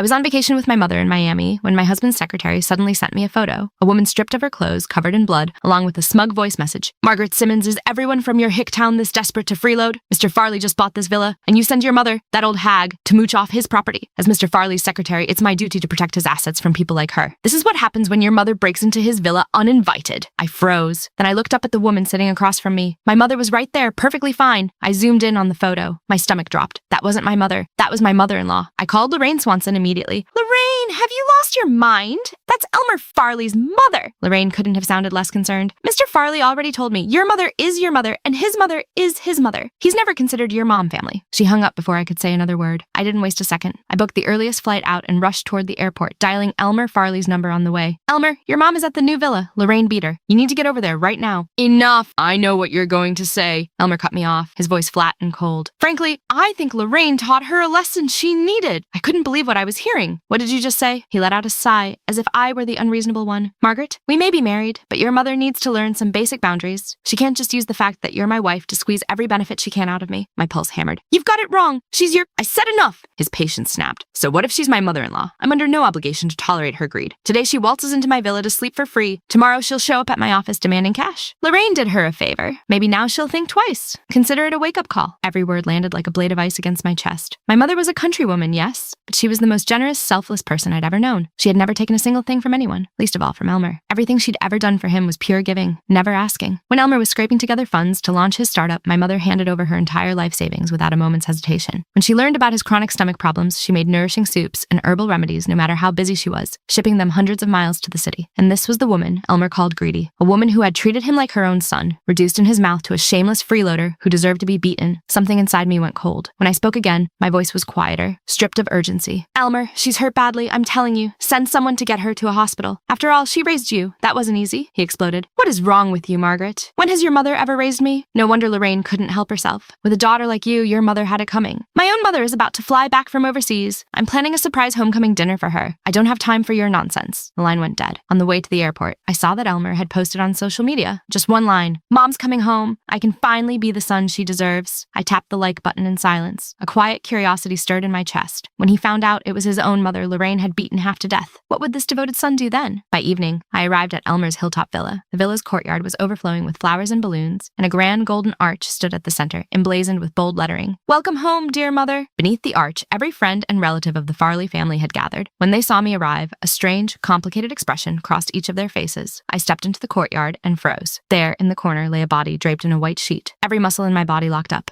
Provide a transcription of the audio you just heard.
I was on vacation with my mother in Miami when my husband's secretary suddenly sent me a photo. A woman stripped of her clothes, covered in blood, along with a smug voice message. Margaret Simmons, is everyone from your hick town this desperate to freeload? Mr. Farley just bought this villa, and you send your mother, that old hag, to mooch off his property. As Mr. Farley's secretary, it's my duty to protect his assets from people like her. This is what happens when your mother breaks into his villa uninvited. I froze. Then I looked up at the woman sitting across from me. My mother was right there, perfectly fine. I zoomed in on the photo. My stomach dropped. That wasn't my mother. That was my mother-in-law. I called Lorraine Swanson immediately. Lorraine, have you lost your mind? That's Elmer Farley's mother. Lorraine couldn't have sounded less concerned. Mr. Farley already told me, your mother is your mother, and his mother is his mother. He's never considered your mom family. She hung up before I could say another word. I didn't waste a second. I booked the earliest flight out and rushed toward the airport, dialing Elmer Farley's number on the way. Elmer, your mom is at the new villa. Lorraine beat her. You need to get over there right now. Enough. I know what you're going to say. Elmer cut me off, his voice flat and cold. Frankly, I think Lorraine taught her a lesson she needed. I couldn't believe what I was hearing. What did you just say? He let out a sigh, as if I were the unreasonable one. Margaret, we may be married, but your mother needs to learn some basic boundaries. She can't just use the fact that you're my wife to squeeze every benefit she can out of me. My pulse hammered. You've got it wrong. She's your— I said enough. His patience snapped. So what if she's my mother-in-law? I'm under no obligation to tolerate her greed. Today she waltzes into my villa to sleep for free. Tomorrow she'll show up at my office demanding cash. Lorraine did her a favor. Maybe now she'll think twice. Consider it a wake-up call. Every word landed like a blade of ice against my chest. My mother was a countrywoman, yes, but she was the most generous, selfless person I'd ever known. She had never taken a single thing from anyone, least of all from Elmer. Everything she'd ever done for him was pure giving, never asking. When Elmer was scraping together funds to launch his startup, my mother handed over her entire life savings without a moment's hesitation. When she learned about his chronic stomach problems, she made nourishing soups and herbal remedies no matter how busy she was, shipping them hundreds of miles to the city. And this was the woman Elmer called greedy, a woman who had treated him like her own son, reduced in his mouth to a shameless freeloader who deserved to be beaten. Something inside me went cold. When I spoke again, my voice was quieter, stripped of urgency. Elmer, she's hurt badly, I'm telling you. Send someone to get her to a hospital. After all, she raised you. That wasn't easy, he exploded. What is wrong with you, Margaret? When has your mother ever raised me? No wonder Lorraine couldn't help herself. With a daughter like you, your mother had it coming. My own mother is about to fly back from overseas. I'm planning a surprise homecoming dinner for her. I don't have time for your nonsense. The line went dead. On the way to the airport, I saw that Elmer had posted on social media. Just one line. Mom's coming home. I can finally be the son she deserves. I tapped the like button in silence. A quiet curiosity stirred in my chest. When he found out it was his own mother Lorraine had beaten half to death, what would this devoted son do then? By evening, I arrived at Elmer's hilltop villa. The villa's courtyard was overflowing with flowers and balloons, and a grand golden arch stood at the center, emblazoned with bold lettering. Welcome home, dear mother. Beneath the arch, every friend and relative of the Farley family had gathered. When they saw me arrive, a strange, complicated expression crossed each of their faces. I stepped into the courtyard and froze. There, in the corner, lay a body draped in a white sheet. Every muscle in my body locked up.